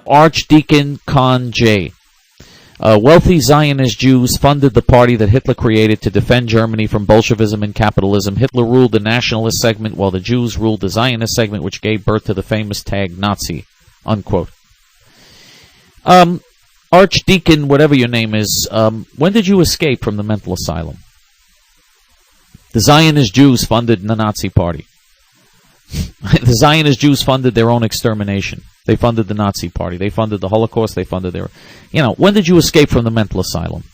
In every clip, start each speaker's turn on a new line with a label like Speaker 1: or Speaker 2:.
Speaker 1: Archdeacon Con J. Wealthy Zionist Jews funded the party that Hitler created to defend Germany from Bolshevism and capitalism. Hitler ruled the nationalist segment while the Jews ruled the Zionist segment, which gave birth to the famous tag Nazi. Unquote. Archdeacon, whatever your name is, when did you escape from the mental asylum? The Zionist Jews funded the Nazi party. The Zionist Jews funded their own extermination. They funded the Nazi party. They funded the Holocaust. They funded their... when did you escape from the mental asylum?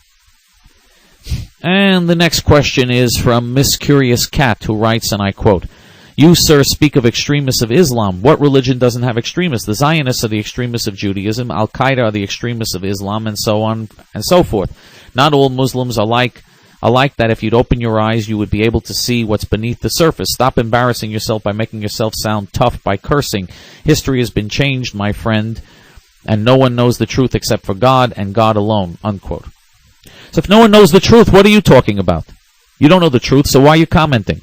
Speaker 1: And the next question is from Miss Curious Cat, who writes, and I quote, "You, sir, speak of extremists of Islam. What religion doesn't have extremists? The Zionists are the extremists of Judaism. Al-Qaeda are the extremists of Islam, and so on and so forth. Not all Muslims are like that. If you'd open your eyes, you would be able to see what's beneath the surface. Stop embarrassing yourself by making yourself sound tough by cursing. History has been changed, my friend, and no one knows the truth except for God and God alone." Unquote. So if no one knows the truth, what are you talking about? You don't know the truth, so why are you commenting?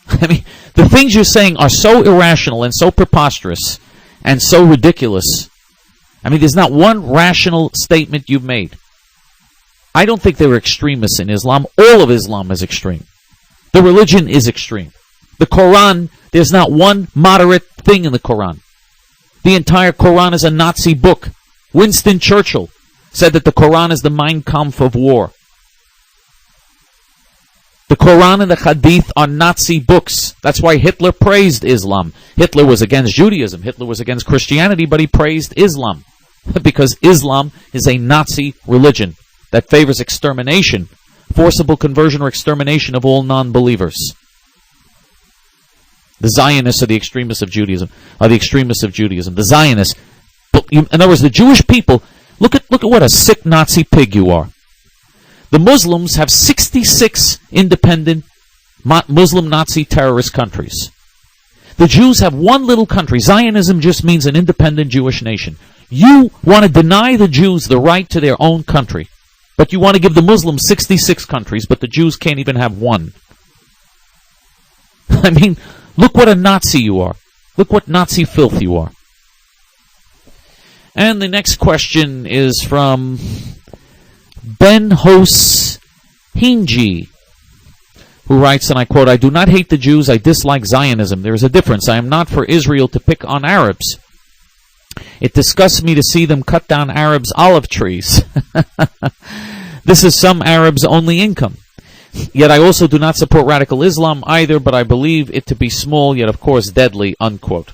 Speaker 1: I mean, the things you're saying are so irrational and so preposterous and so ridiculous. I mean, there's not one rational statement you've made. I don't think there are extremists in Islam. All of Islam is extreme. The religion is extreme. The Quran, there's not one moderate thing in the Quran. The entire Quran is a Nazi book. Winston Churchill said that the Quran is the Mein Kampf of war. The Quran and the Hadith are Nazi books. That's why Hitler praised Islam. Hitler was against Judaism. Hitler was against Christianity, but he praised Islam. Because Islam is a Nazi religion that favors extermination, forcible conversion or extermination of all non-believers. The Zionists are the extremists of Judaism. The Zionists, in other words, the Jewish people. Look at what a sick Nazi pig you are. The Muslims have 66 independent Muslim Nazi terrorist countries. The Jews have one little country. Zionism just means an independent Jewish nation. You want to deny the Jews the right to their own country. But you want to give the Muslims 66 countries, but the Jews can't even have one. I mean, look what a Nazi you are. Look what Nazi filth you are. And the next question is from Ben Hos Hinji, who writes, and I quote, "I do not hate the Jews, I dislike Zionism. There is a difference. I am not for Israel to pick on Arabs. It disgusts me to see them cut down Arabs' olive trees. This is some Arabs' only income. Yet I also do not support radical Islam either, but I believe it to be small, yet of course deadly," unquote.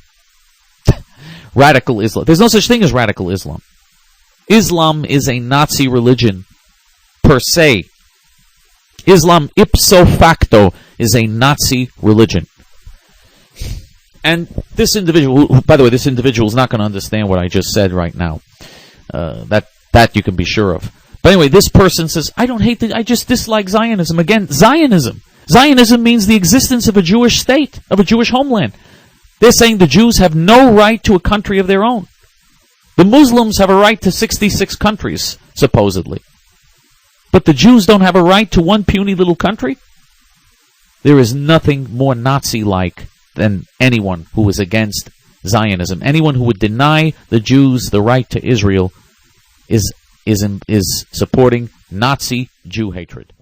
Speaker 1: Radical Islam. There's no such thing as radical Islam. Islam is a Nazi religion per se. Islam ipso facto is a Nazi religion. And this individual, by the way, this individual is not going to understand what I just said right now. That you can be sure of. But anyway, this person says, I just dislike Zionism. Again, Zionism. Zionism means the existence of a Jewish state, of a Jewish homeland. They're saying the Jews have no right to a country of their own. The Muslims have a right to 66 countries, supposedly. But the Jews don't have a right to one puny little country? There is nothing more Nazi-like than anyone who is against Zionism. Anyone who would deny the Jews the right to Israel is supporting Nazi Jew hatred.